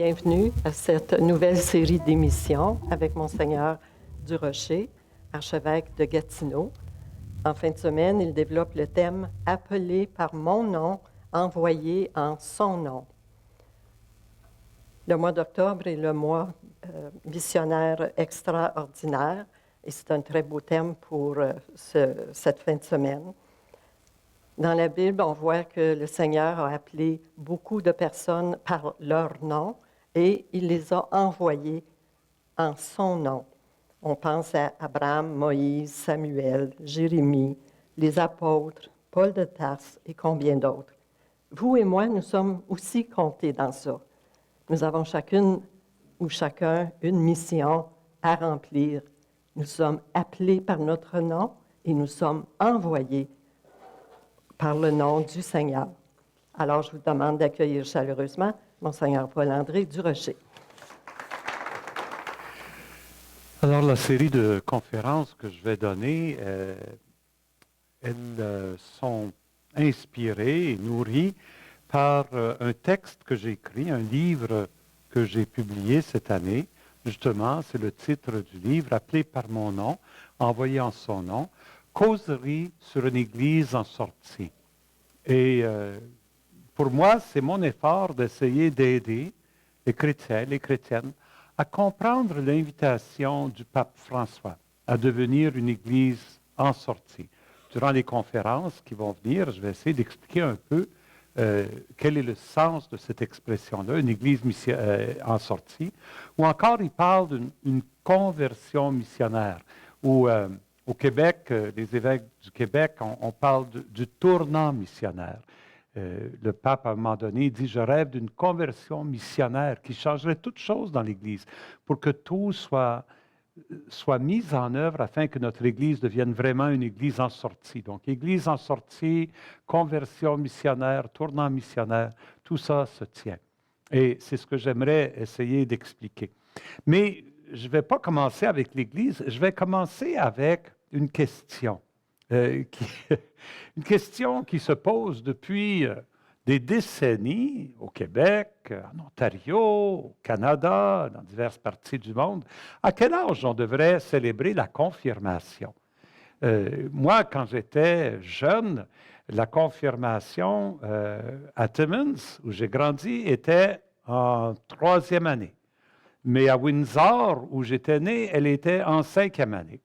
bienvenue à cette nouvelle série d'émissions avec Monseigneur Durocher, archevêque de Gatineau. En fin de semaine, il développe le thème « Appelé par mon nom, envoyé en son nom ». Le mois d'octobre est le mois missionnaire extraordinaire et c'est un très beau thème pour cette fin de semaine. Dans la Bible, on voit que le Seigneur a appelé beaucoup de personnes par leur nom et il les a envoyées en son nom. On pense à Abraham, Moïse, Samuel, Jérémie, les apôtres, Paul de Tarse et combien d'autres. Vous et moi, nous sommes aussi comptés dans ça. Nous avons chacune ou chacun une mission à remplir. Nous sommes appelés par notre nom et nous sommes envoyés par le nom du Seigneur. Alors, je vous demande d'accueillir chaleureusement Monseigneur Paul-André Durocher. Alors, la série de conférences que je vais donner, elles sont inspirées et nourries par un texte que j'ai écrit, un livre que j'ai publié cette année. Justement, c'est le titre du livre, appelé par mon nom, envoyé en son nom. Causerie sur une Église en sortie. Et pour moi, c'est mon effort d'essayer d'aider les chrétiens, les chrétiennes, à comprendre l'invitation du pape François à devenir une Église en sortie. Durant les conférences qui vont venir, je vais essayer d'expliquer un peu quel est le sens de cette expression-là, une Église en sortie, ou encore il parle d'une conversion missionnaire, où au Québec, les évêques du Québec, on parle du tournant missionnaire. Le pape, à un moment donné, dit « Je rêve d'une conversion missionnaire qui changerait toutes choses dans l'Église pour que tout soit mis en œuvre afin que notre Église devienne vraiment une Église en sortie. » Donc, Église en sortie, conversion missionnaire, tournant missionnaire, tout ça se tient. Et c'est ce que j'aimerais essayer d'expliquer. Mais je ne vais pas commencer avec l'Église, je vais commencer avec une question. Une question qui se pose depuis des décennies au Québec, en Ontario, au Canada, dans diverses parties du monde. À quel âge on devrait célébrer la confirmation? Moi, quand j'étais jeune, la confirmation à Timmins, où j'ai grandi, était en 3e année. Mais à Windsor, où j'étais né, elle était en 5e année.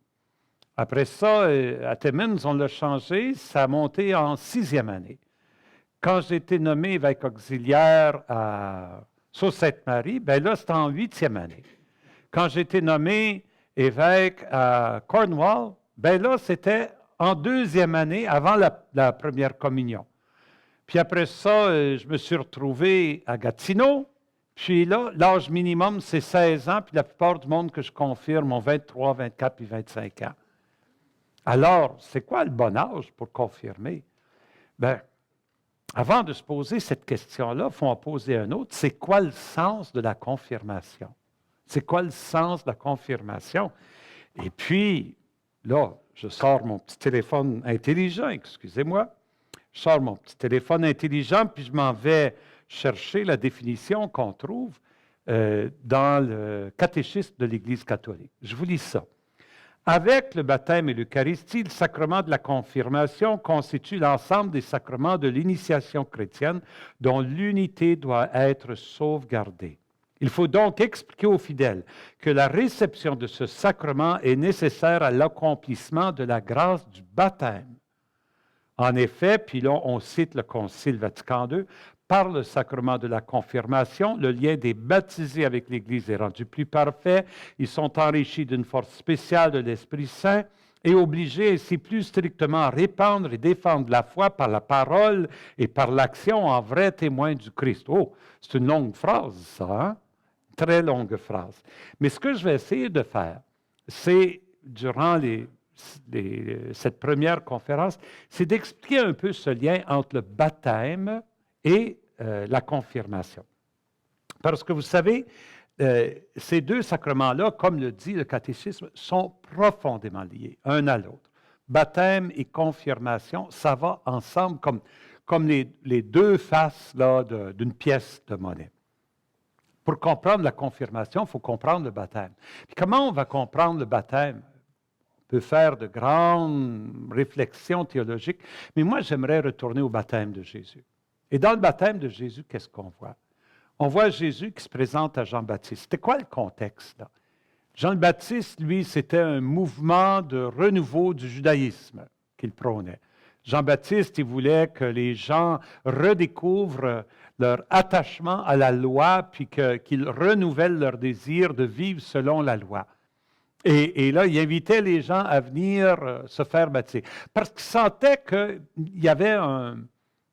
Après ça, à Timmins, on l'a changé, ça a monté en 6e année. Quand j'ai été nommé évêque auxiliaire à Sault-Sainte-Marie, bien là, c'était en 8e année. Quand j'ai été nommé évêque à Cornwall, bien là, c'était en 2e année, avant la première communion. Puis après ça, je me suis retrouvé à Gatineau. Puis là, l'âge minimum, c'est 16 ans, puis la plupart du monde que je confirme ont 23, 24 puis 25 ans. Alors, c'est quoi le bon âge pour confirmer? Bien, avant de se poser cette question-là, il faut en poser un autre. C'est quoi le sens de la confirmation? C'est quoi le sens de la confirmation? Et puis, là, je sors mon petit téléphone intelligent, excusez-moi. Je sors mon petit téléphone intelligent, puis je m'en vais chercher la définition qu'on trouve dans le catéchisme de l'Église catholique. Je vous lis ça. Avec le baptême et l'Eucharistie, le sacrement de la confirmation constitue l'ensemble des sacrements de l'initiation chrétienne dont l'unité doit être sauvegardée. Il faut donc expliquer aux fidèles que la réception de ce sacrement est nécessaire à l'accomplissement de la grâce du baptême. En effet, puis là on cite le Concile Vatican II, par le sacrement de la confirmation, le lien des baptisés avec l'Église est rendu plus parfait. Ils sont enrichis d'une force spéciale de l'Esprit Saint et obligés ainsi plus strictement à répandre et défendre la foi par la parole et par l'action en vrais témoins du Christ. Oh, c'est une longue phrase, ça, hein? Très longue phrase. Mais ce que je vais essayer de faire, c'est, durant cette première conférence, c'est d'expliquer un peu ce lien entre le baptême et la confirmation. Parce que vous savez, ces deux sacrements-là, comme le dit le catéchisme, sont profondément liés, un à l'autre. Baptême et confirmation, ça va ensemble comme les deux faces là, d'une pièce de monnaie. Pour comprendre la confirmation, il faut comprendre le baptême. Puis comment on va comprendre le baptême? On peut faire de grandes réflexions théologiques, mais moi, j'aimerais retourner au baptême de Jésus. Et dans le baptême de Jésus, qu'est-ce qu'on voit? On voit Jésus qui se présente à Jean-Baptiste. C'était quoi le contexte, là? Jean-Baptiste, lui, c'était un mouvement de renouveau du judaïsme qu'il prônait. Jean-Baptiste, il voulait que les gens redécouvrent leur attachement à la loi, puis qu'ils renouvellent leur désir de vivre selon la loi. Et là, il invitait les gens à venir se faire baptiser. Parce qu'il sentait qu'il y avait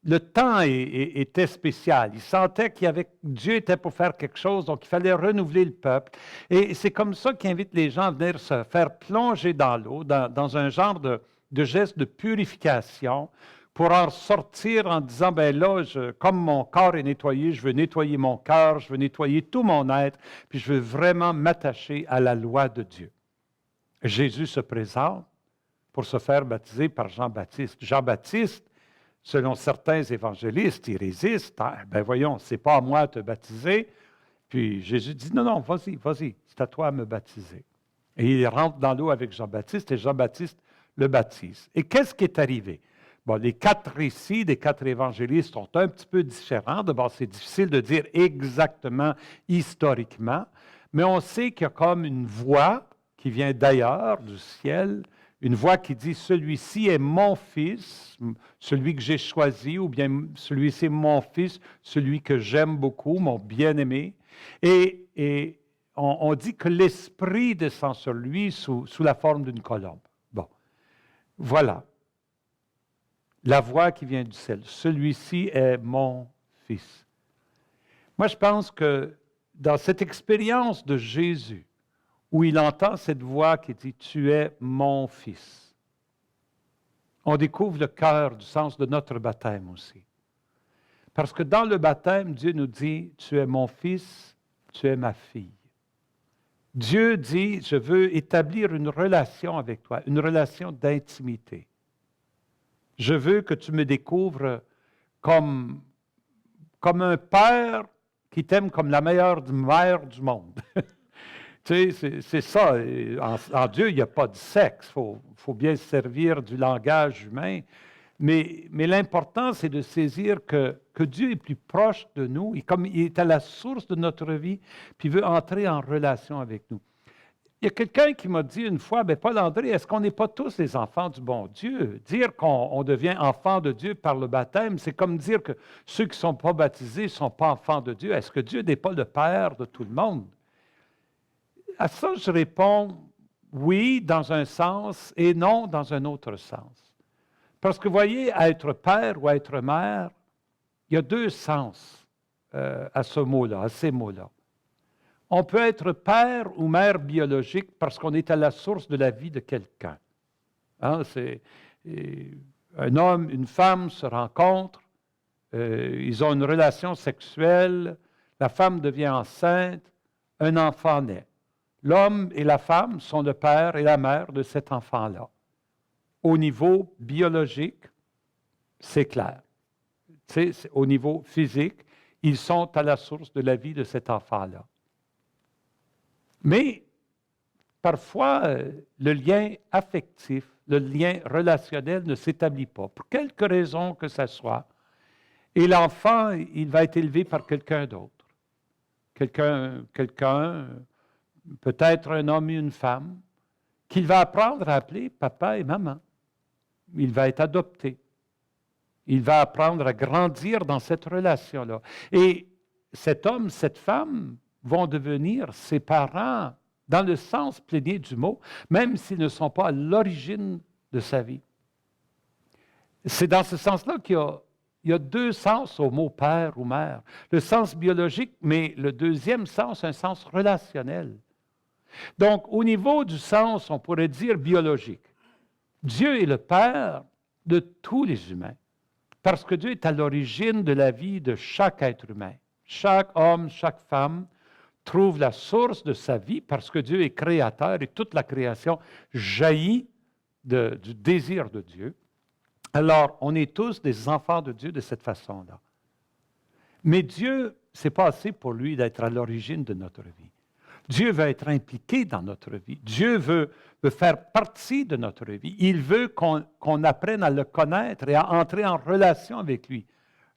le temps était spécial. Il sentait Dieu était pour faire quelque chose, donc il fallait renouveler le peuple. Et c'est comme ça qu'il invite les gens à venir se faire plonger dans l'eau, dans un genre de geste de purification, pour en sortir en disant, ben là, comme mon corps est nettoyé, je veux nettoyer mon cœur, je veux nettoyer tout mon être, puis je veux vraiment m'attacher à la loi de Dieu. Jésus se présente pour se faire baptiser par Jean-Baptiste. Jean-Baptiste, selon certains évangélistes, il résiste. Hein? Ben voyons, c'est pas à moi de te baptiser. Puis Jésus dit, non, vas-y, c'est à toi de me baptiser. Et il rentre dans l'eau avec Jean-Baptiste et Jean-Baptiste le baptise. Et qu'est-ce qui est arrivé? Bon, les 4 récits des 4 évangélistes sont un petit peu différents. D'abord, c'est difficile de dire exactement historiquement, mais on sait qu'il y a comme une voix qui vient d'ailleurs, du ciel, une voix qui dit « Celui-ci est mon fils, celui que j'ai choisi, ou bien celui-ci est mon fils, celui que j'aime beaucoup, mon bien-aimé. » Et on dit que l'Esprit descend sur lui sous la forme d'une colombe. Bon, voilà. La voix qui vient du ciel. « Celui-ci est mon fils. » Moi, je pense que dans cette expérience de Jésus, où il entend cette voix qui dit « Tu es mon fils », on découvre le cœur du sens de notre baptême aussi. Parce que dans le baptême, Dieu nous dit « Tu es mon fils, tu es ma fille ». Dieu dit « Je veux établir une relation avec toi, une relation d'intimité. Je veux que tu me découvres comme un père qui t'aime comme la meilleure mère du monde. » Tu sais, c'est ça. En Dieu, il n'y a pas de sexe. Il faut bien se servir du langage humain. Mais l'important, c'est de saisir que Dieu est plus proche de nous. Et comme il est à la source de notre vie, puis il veut entrer en relation avec nous. Il y a quelqu'un qui m'a dit une fois, « Paul-André, est-ce qu'on n'est pas tous les enfants du bon Dieu? Dire qu'on devient enfant de Dieu par le baptême, c'est comme dire que ceux qui ne sont pas baptisés ne sont pas enfants de Dieu. Est-ce que Dieu n'est pas le Père de tout le monde? » À ça, je réponds oui dans un sens et non dans un autre sens. Parce que, vous voyez, être père ou être mère, il y a 2 sens à ce mot-là, à ces mots-là. On peut être père ou mère biologique parce qu'on est à la source de la vie de quelqu'un. Hein, un homme, une femme se rencontrent, ils ont une relation sexuelle, la femme devient enceinte, un enfant naît. L'homme et la femme sont le père et la mère de cet enfant-là. Au niveau biologique, c'est clair. Au niveau physique, ils sont à la source de la vie de cet enfant-là. Mais parfois, le lien affectif, le lien relationnel ne s'établit pas, pour quelque raison que ce soit. Et l'enfant, il va être élevé par quelqu'un d'autre. Quelqu'un peut-être un homme et une femme, qu'il va apprendre à appeler papa et maman. Il va être adopté. Il va apprendre à grandir dans cette relation-là. Et cet homme, cette femme vont devenir ses parents dans le sens plénier du mot, même s'ils ne sont pas à l'origine de sa vie. C'est dans ce sens-là qu'il y a 2 sens au mot père ou mère. Le sens biologique, mais le deuxième sens, un sens relationnel. Donc, au niveau du sens, on pourrait dire biologique. Dieu est le Père de tous les humains, parce que Dieu est à l'origine de la vie de chaque être humain. Chaque homme, chaque femme trouve la source de sa vie parce que Dieu est créateur et toute la création jaillit du désir de Dieu. Alors, on est tous des enfants de Dieu de cette façon-là. Mais Dieu, ce n'est pas assez pour lui d'être à l'origine de notre vie. Dieu veut être impliqué dans notre vie. Dieu veut faire partie de notre vie. Il veut qu'on apprenne à le connaître et à entrer en relation avec lui,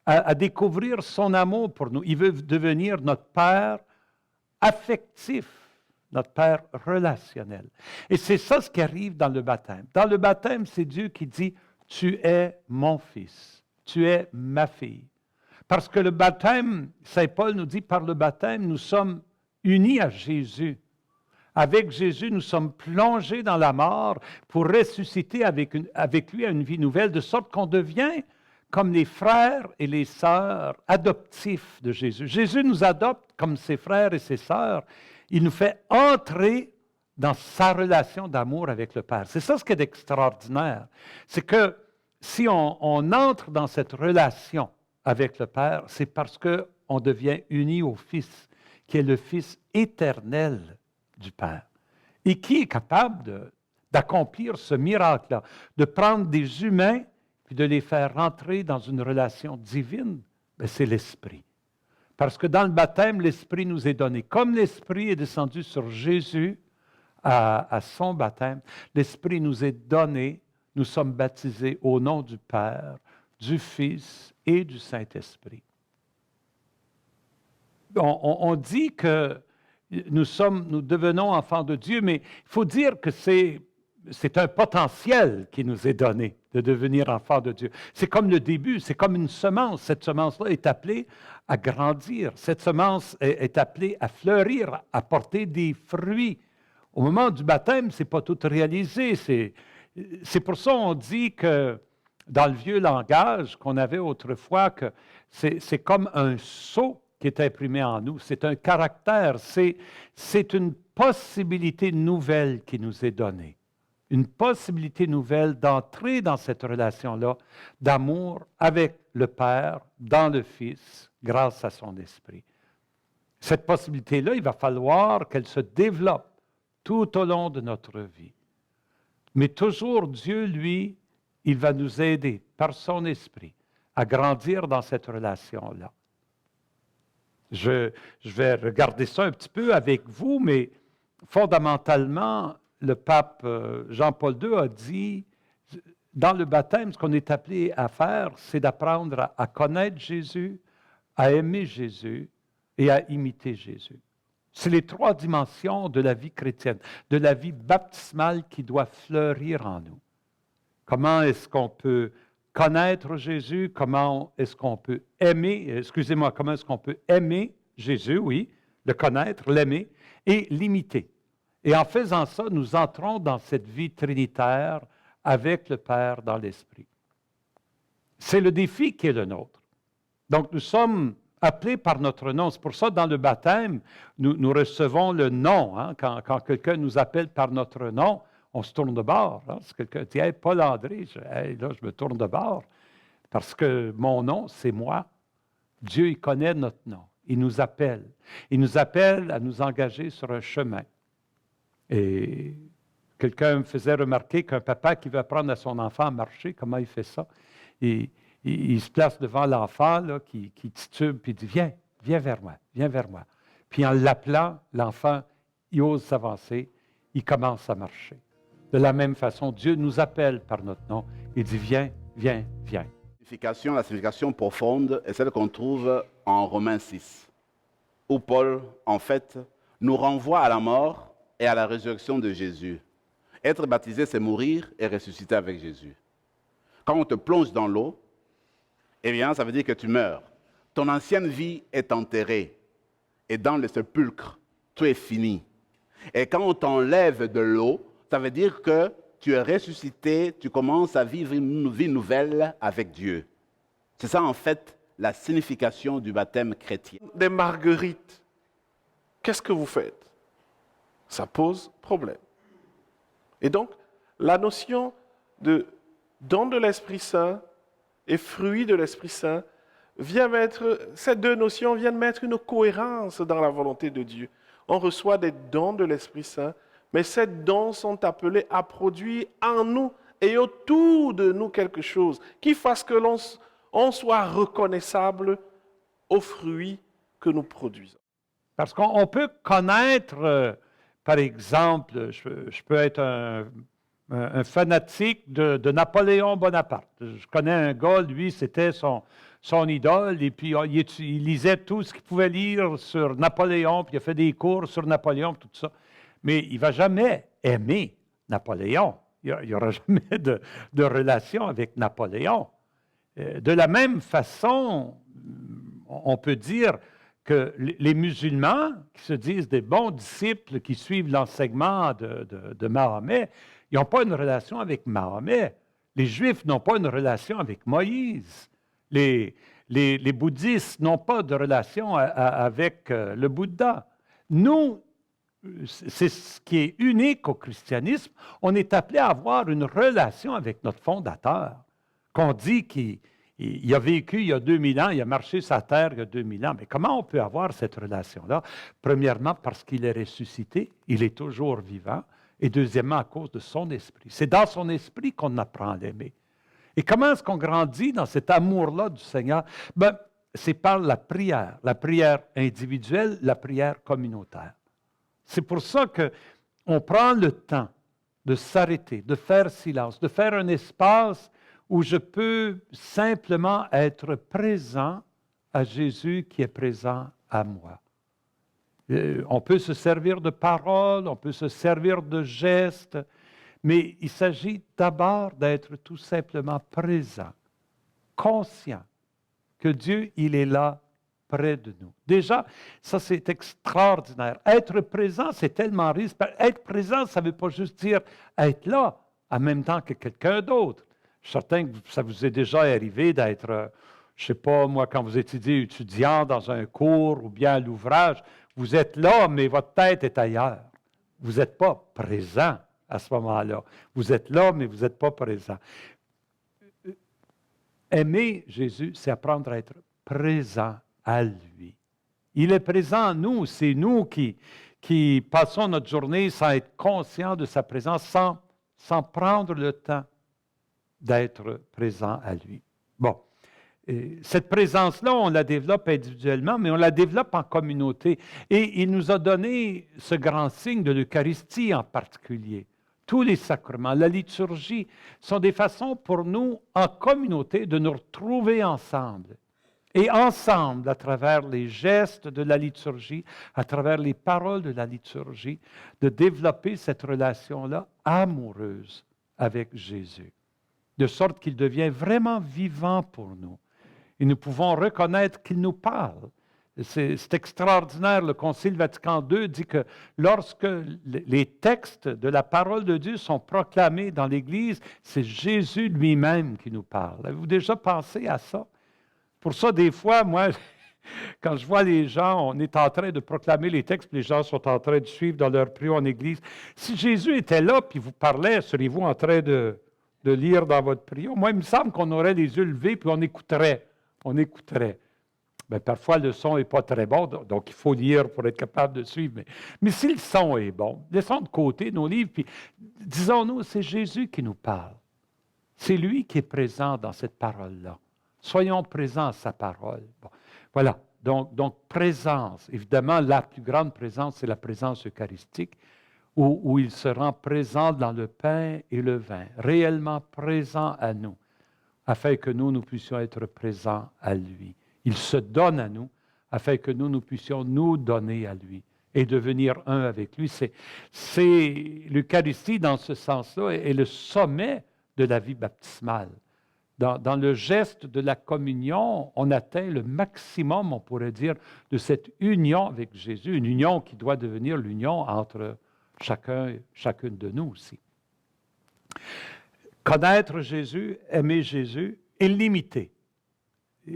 à découvrir son amour pour nous. Il veut devenir notre Père affectif, notre Père relationnel. Et c'est ça ce qui arrive dans le baptême. Dans le baptême, c'est Dieu qui dit, « Tu es mon fils, tu es ma fille ». Parce que le baptême, Saint Paul nous dit, par le baptême, nous sommes unis à Jésus. Avec Jésus, nous sommes plongés dans la mort pour ressusciter avec lui à une vie nouvelle, de sorte qu'on devient comme les frères et les sœurs adoptifs de Jésus. Jésus nous adopte comme ses frères et ses sœurs. Il nous fait entrer dans sa relation d'amour avec le Père. C'est ça ce qui est extraordinaire. C'est que si on entre dans cette relation avec le Père, c'est parce qu'on devient uni au Fils, qui est le Fils éternel du Père, et qui est capable d'accomplir ce miracle-là, de prendre des humains puis de les faire rentrer dans une relation divine. Bien, c'est l'Esprit. Parce que dans le baptême, l'Esprit nous est donné. Comme l'Esprit est descendu sur Jésus à son baptême, l'Esprit nous est donné. Nous sommes baptisés au nom du Père, du Fils et du Saint-Esprit. On dit que nous devenons enfants de Dieu, mais il faut dire que c'est un potentiel qui nous est donné de devenir enfants de Dieu. C'est comme le début, c'est comme une semence. Cette semence-là est appelée à grandir. Cette semence est appelée à fleurir, à porter des fruits. Au moment du baptême, ce n'est pas tout réalisé. C'est pour ça qu'on dit que dans le vieux langage qu'on avait autrefois, que c'est comme un sceau qui est imprimé en nous. C'est un caractère, c'est une possibilité nouvelle qui nous est donnée. Une possibilité nouvelle d'entrer dans cette relation-là d'amour avec le Père, dans le Fils, grâce à son Esprit. Cette possibilité-là, il va falloir qu'elle se développe tout au long de notre vie. Mais toujours Dieu, lui, il va nous aider par son Esprit à grandir dans cette relation-là. Je vais regarder ça un petit peu avec vous, mais fondamentalement, le pape Jean-Paul II a dit, dans le baptême, ce qu'on est appelé à faire, c'est d'apprendre à connaître Jésus, à aimer Jésus et à imiter Jésus. C'est les trois dimensions de la vie chrétienne, de la vie baptismale qui doit fleurir en nous. Comment est-ce qu'on peut connaître Jésus? Comment est-ce qu'on peut aimer? Comment est-ce qu'on peut aimer Jésus, oui, le connaître, l'aimer et l'imiter. Et en faisant ça, nous entrons dans cette vie trinitaire avec le Père dans l'Esprit. C'est le défi qui est le nôtre. Donc, nous sommes appelés par notre nom. C'est pour ça, dans le baptême, nous recevons le nom. Hein? Quand quelqu'un nous appelle par notre nom, on se tourne de bord. Hein? Si quelqu'un dit « Hey, Paul-André », là, je me tourne de bord. Parce que mon nom, c'est moi. Dieu, il connaît notre nom. Il nous appelle. Il nous appelle à nous engager sur un chemin. Et quelqu'un me faisait remarquer qu'un papa qui veut apprendre à son enfant à marcher, comment il fait ça? Il se place devant l'enfant là, qui titube, puis il dit « Viens vers moi, viens vers moi ». Puis en l'appelant, l'enfant, il ose s'avancer, il commence à marcher. De la même façon, Dieu nous appelle par notre nom. Il dit « Viens, viens, viens ». La signification profonde est celle qu'on trouve en Romains 6, où Paul, en fait, nous renvoie à la mort et à la résurrection de Jésus. Être baptisé, c'est mourir et ressusciter avec Jésus. Quand on te plonge dans l'eau, eh bien, ça veut dire que tu meurs. Ton ancienne vie est enterrée. Et dans le sépulcre, tout est fini. Et quand on t'enlève de l'eau, ça veut dire que tu es ressuscité, tu commences à vivre une vie nouvelle avec Dieu. C'est ça, en fait, la signification du baptême chrétien. Des marguerites, qu'est-ce que vous faites? Ça pose problème. Et donc, la notion de don de l'Esprit Saint et fruit de l'Esprit Saint ces deux notions viennent mettre une cohérence dans la volonté de Dieu. On reçoit des dons de l'Esprit Saint, mais ces dons sont appelés à produire en nous et autour de nous quelque chose qui fasse que l'on soit reconnaissable aux fruits que nous produisons. Parce qu'on peut connaître, par exemple, je peux être un fanatique de Napoléon Bonaparte. Je connais un gars, lui, c'était son idole, et puis il lisait tout ce qu'il pouvait lire sur Napoléon, puis il a fait des cours sur Napoléon, tout ça. Mais il ne va jamais aimer Napoléon. Il n'y aura jamais de relation avec Napoléon. De la même façon, on peut dire que les musulmans, qui se disent des bons disciples, qui suivent l'enseignement de Mahomet, ils n'ont pas une relation avec Mahomet. Les Juifs n'ont pas une relation avec Moïse. Les bouddhistes n'ont pas de relation avec le Bouddha. Nous, c'est ce qui est unique au christianisme. On est appelé à avoir une relation avec notre fondateur, qu'on dit qu'il a vécu il y a 2000 ans, il a marché sur la terre il y a 2000 ans. Mais comment on peut avoir cette relation-là? Premièrement, parce qu'il est ressuscité, il est toujours vivant. Et deuxièmement, à cause de son esprit. C'est dans son esprit qu'on apprend à l'aimer. Et comment est-ce qu'on grandit dans cet amour-là du Seigneur? C'est par la prière individuelle, la prière communautaire. C'est pour ça qu'on prend le temps de s'arrêter, de faire silence, de faire un espace où je peux simplement être présent à Jésus qui est présent à moi. On peut se servir de paroles, on peut se servir de gestes, mais il s'agit d'abord d'être tout simplement présent, conscient que Dieu, il est là près de nous. Déjà, ça c'est extraordinaire. Être présent, c'est tellement riche. Être présent, ça ne veut pas juste dire être là en même temps que quelqu'un d'autre. Je suis certain que ça vous est déjà arrivé d'être, je ne sais pas, moi, quand vous étiez étudiant dans un cours ou bien à l'ouvrage, vous êtes là, mais votre tête est ailleurs. Vous n'êtes pas présent à ce moment-là. Vous êtes là, mais vous n'êtes pas présent. Aimer Jésus, c'est apprendre à être présent à lui. Il est présent en nous. C'est nous qui passons notre journée sans être conscients de sa présence, sans prendre le temps d'être présent à lui. Bon. Et cette présence-là, on la développe individuellement, mais on la développe en communauté. Et il nous a donné ce grand signe de l'Eucharistie en particulier. Tous les sacrements, la liturgie, sont des façons pour nous, en communauté, de nous retrouver ensemble. Et ensemble, à travers les gestes de la liturgie, à travers les paroles de la liturgie, de développer cette relation-là amoureuse avec Jésus, de sorte qu'il devient vraiment vivant pour nous. Et nous pouvons reconnaître qu'il nous parle. C'est extraordinaire. Le Concile Vatican II dit que lorsque les textes de la parole de Dieu sont proclamés dans l'Église, c'est Jésus lui-même qui nous parle. Avez-vous déjà pensé à ça? Pour ça, des fois, moi, quand je vois les gens, on est en train de proclamer les textes, puis les gens sont en train de suivre dans leur prière en Église. Si Jésus était là, puis vous parlait, seriez-vous en train de lire dans votre prière? Moi, il me semble qu'on aurait les yeux levés, puis on écouterait. Bien, parfois, le son n'est pas très bon, donc il faut lire pour être capable de suivre. Mais si le son est bon, laissons de côté nos livres, puis disons-nous, c'est Jésus qui nous parle. C'est lui qui est présent dans cette parole-là. Soyons présents à sa parole. Bon, voilà, donc présence. Évidemment, la plus grande présence, c'est la présence eucharistique, où il se rend présent dans le pain et le vin, réellement présent à nous, afin que nous puissions être présents à lui. Il se donne à nous, afin que nous puissions nous donner à lui et devenir un avec lui. C'est l'Eucharistie, dans ce sens-là, est le sommet de la vie baptismale. Dans le geste de la communion, on atteint le maximum, on pourrait dire, de cette union avec Jésus, une union qui doit devenir l'union entre chacune de nous aussi. Connaître Jésus, aimer Jésus et l'imiter.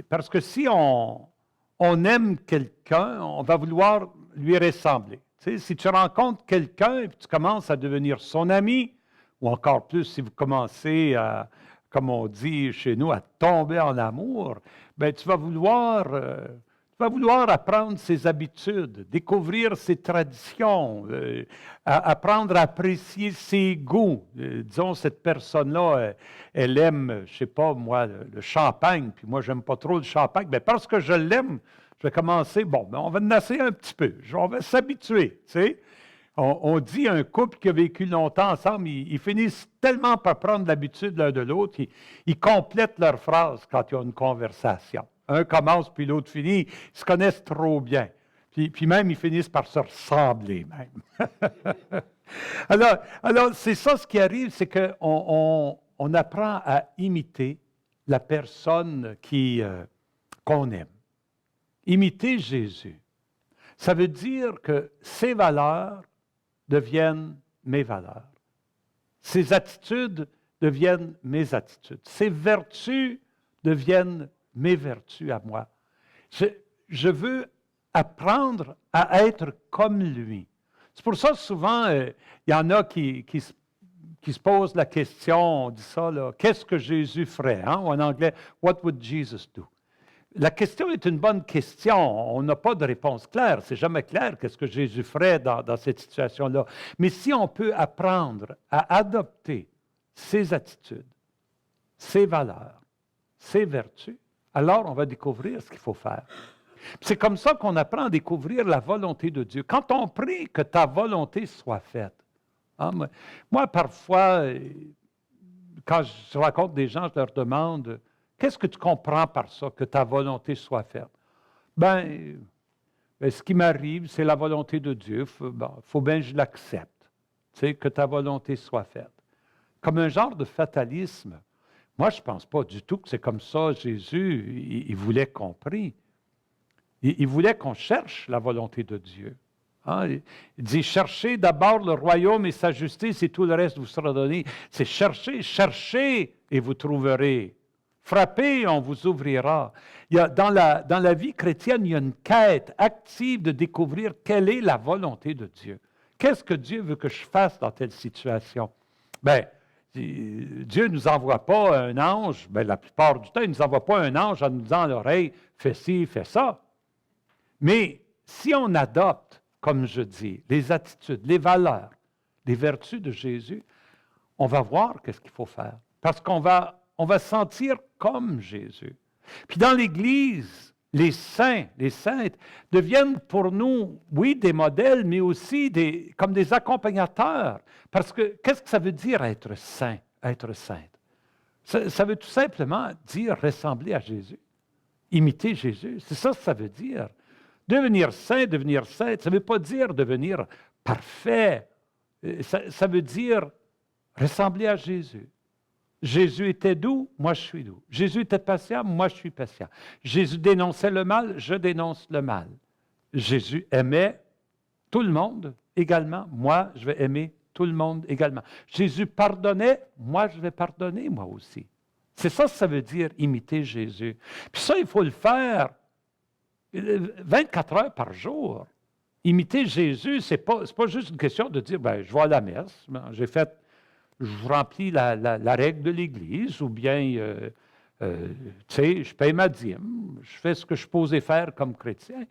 Parce que si on aime quelqu'un, on va vouloir lui ressembler. Tu sais, si tu rencontres quelqu'un et tu commences à devenir son ami, ou encore plus si vous commencez à, comme on dit chez nous, à tomber en amour, bien, tu vas vouloir Tu vas vouloir apprendre ses habitudes, découvrir ses traditions, apprendre à apprécier ses goûts. Disons, cette personne-là, elle aime, je ne sais pas moi, le champagne, puis moi, je n'aime pas trop le champagne. Mais parce que je l'aime, je vais commencer, bon, on va nasser un petit peu, on va s'habituer, tu sais. On dit un couple qui a vécu longtemps ensemble, ils finissent tellement par prendre l'habitude l'un de l'autre, ils complètent leurs phrases quand ils ont une conversation. Un commence, puis l'autre finit, ils se connaissent trop bien. Puis même, ils finissent par se ressembler même. alors c'est ça ce qui arrive, c'est qu'on apprend à imiter la personne qu'on aime. Imiter Jésus. Ça veut dire que ses valeurs deviennent mes valeurs. Ses attitudes deviennent mes attitudes. Ses vertus deviennent mes vertus à moi. Je veux apprendre à être comme lui. C'est pour ça, souvent, il y en a qui se posent la question, on dit ça, là, qu'est-ce que Jésus ferait? Hein? Ou en anglais, what would Jesus do? La question est une bonne question. On n'a pas de réponse claire. C'est jamais clair qu'est-ce que Jésus ferait dans cette situation-là. Mais si on peut apprendre à adopter ses attitudes, ses valeurs, ses vertus, alors on va découvrir ce qu'il faut faire. C'est comme ça qu'on apprend à découvrir la volonté de Dieu. Quand on prie que ta volonté soit faite. Hein, moi, parfois, quand je rencontre des gens, je leur demande, qu'est-ce que tu comprends par ça, que ta volonté soit faite? Ben, ce qui m'arrive, c'est la volonté de Dieu. Faut bien que je l'accepte, tu sais, que ta volonté soit faite. Comme un genre de fatalisme. Moi, je ne pense pas du tout que c'est comme ça. Jésus, il voulait qu'on prie. Il voulait qu'on cherche la volonté de Dieu. Hein? Il dit, cherchez d'abord le royaume et sa justice et tout le reste vous sera donné. C'est chercher, cherchez et vous trouverez. Frappez, on vous ouvrira. Dans la vie chrétienne, il y a une quête active de découvrir quelle est la volonté de Dieu. Qu'est-ce que Dieu veut que je fasse dans telle situation? Bien, Dieu ne nous envoie pas un ange, bien, la plupart du temps, il ne nous envoie pas un ange en nous disant à l'oreille, fais ci, fais ça. Mais si on adopte, comme je dis, les attitudes, les valeurs, les vertus de Jésus, on va voir qu'est-ce qu'il faut faire. Parce qu'on va se sentir comme Jésus. Puis dans l'Église, les saints, les saintes deviennent pour nous, oui, des modèles, mais aussi comme des accompagnateurs. Parce que qu'est-ce que ça veut dire être saint, être sainte? Ça veut tout simplement dire ressembler à Jésus, imiter Jésus. C'est ça que ça veut dire. Devenir saint, devenir sainte, ça ne veut pas dire devenir parfait. Ça veut dire ressembler à Jésus. Jésus était doux, moi je suis doux. Jésus était patient, moi je suis patient. Jésus dénonçait le mal, je dénonce le mal. Jésus aimait tout le monde également, moi je vais aimer tout le monde également. Jésus pardonnait, moi je vais pardonner moi aussi. C'est ça que ça veut dire imiter Jésus. Puis ça, il faut le faire 24 heures par jour. Imiter Jésus, c'est pas juste une question de dire, ben, je vais à la messe, je remplis la règle de l'Église, ou bien, tu sais, je paye ma dîme, je fais ce que je suis posé faire comme chrétien.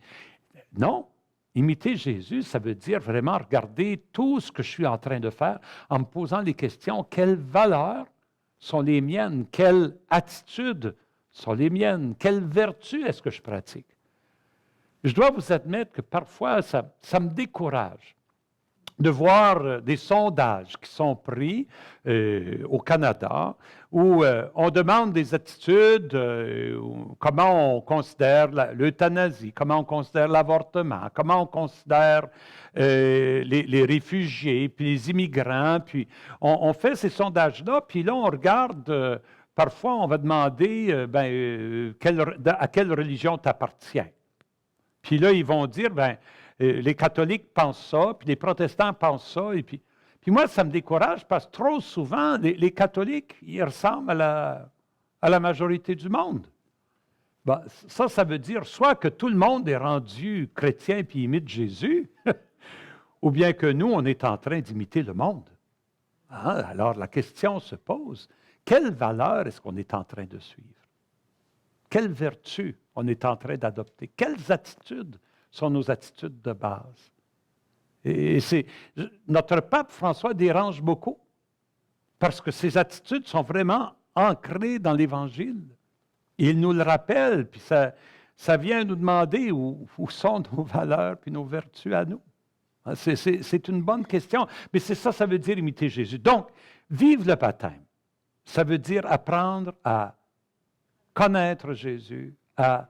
Non, imiter Jésus, ça veut dire vraiment regarder tout ce que je suis en train de faire en me posant les questions, quelles valeurs sont les miennes, quelles attitudes sont les miennes, quelles vertus est-ce que je pratique? Je dois vous admettre que parfois, ça me décourage de voir des sondages qui sont pris au Canada où on demande des attitudes, comment on considère l'euthanasie, comment on considère l'avortement, comment on considère les réfugiés, puis les immigrants. Puis on fait ces sondages-là, puis là, on regarde, parfois, on va demander à quelle religion tu appartiens. Puis là, ils vont dire, les catholiques pensent ça, puis les protestants pensent ça. Et puis moi, ça me décourage parce que trop souvent, les catholiques, ils ressemblent à la majorité du monde. Ben, ça veut dire soit que tout le monde est rendu chrétien puis imite Jésus, ou bien que nous, on est en train d'imiter le monde. Hein? Alors, la question se pose, quelle valeur est-ce qu'on est en train de suivre? quelles vertus on est en train d'adopter, quelles attitudes sont nos attitudes de base. Et notre pape François dérange beaucoup parce que ses attitudes sont vraiment ancrées dans l'Évangile. Il nous le rappelle, puis ça vient nous demander où sont nos valeurs puis nos vertus à nous. C'est une bonne question, mais c'est ça veut dire imiter Jésus. Donc, vivre le baptême, ça veut dire apprendre à connaître Jésus, à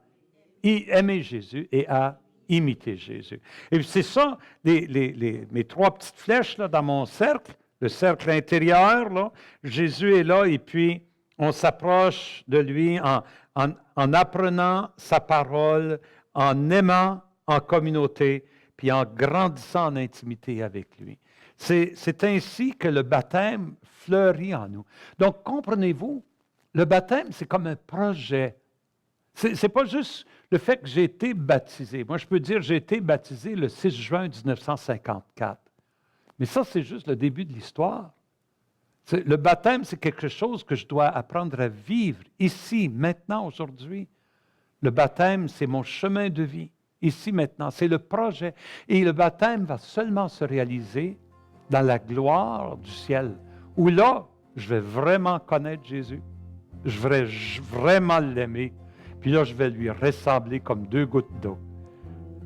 aimer Jésus et à imiter Jésus. Et c'est ça, mes 3 petites flèches là, dans mon cercle, le cercle intérieur, là, Jésus est là et puis on s'approche de lui en apprenant sa parole, en aimant en communauté, puis en grandissant en intimité avec lui. C'est ainsi que le baptême fleurit en nous. Donc, comprenez-vous, le baptême, c'est comme un projet. Ce n'est pas juste le fait que j'ai été baptisé. Moi, je peux dire j'ai été baptisé le 6 juin 1954. Mais ça, c'est juste le début de l'histoire. Le baptême, c'est quelque chose que je dois apprendre à vivre ici, maintenant, aujourd'hui. Le baptême, c'est mon chemin de vie, ici, maintenant. C'est le projet. Et le baptême va seulement se réaliser dans la gloire du ciel, où là, je vais vraiment connaître Jésus. Je vais vraiment l'aimer. Puis là, je vais lui ressembler comme 2 gouttes d'eau.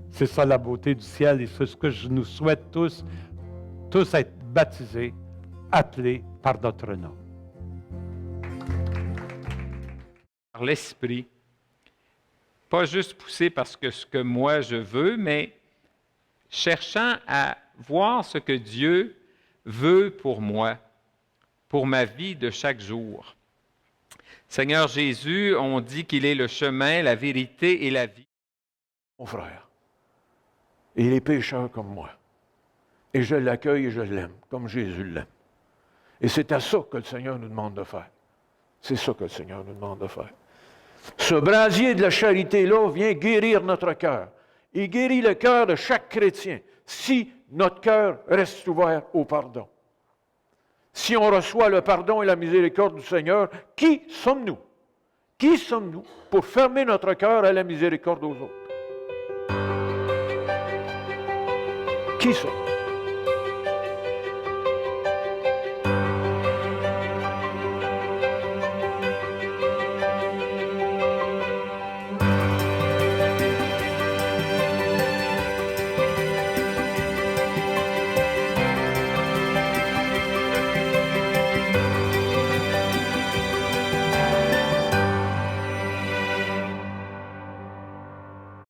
C'est ça la beauté du ciel et c'est ce que je nous souhaite tous être baptisés, appelés par notre nom. Par l'Esprit, pas juste poussé parce que ce que moi je veux, mais cherchant à voir ce que Dieu veut pour moi, pour ma vie de chaque jour. Seigneur Jésus, on dit qu'il est le chemin, la vérité et la vie. Mon frère, il est pécheur comme moi. Et je l'accueille et je l'aime, comme Jésus l'aime. Et c'est à ça que le Seigneur nous demande de faire. C'est ça que le Seigneur nous demande de faire. Ce brasier de la charité-là vient guérir notre cœur. Il guérit le cœur de chaque chrétien si notre cœur reste ouvert au pardon. Si on reçoit le pardon et la miséricorde du Seigneur, qui sommes-nous? Qui sommes-nous pour fermer notre cœur à la miséricorde aux autres? Qui sommes-nous?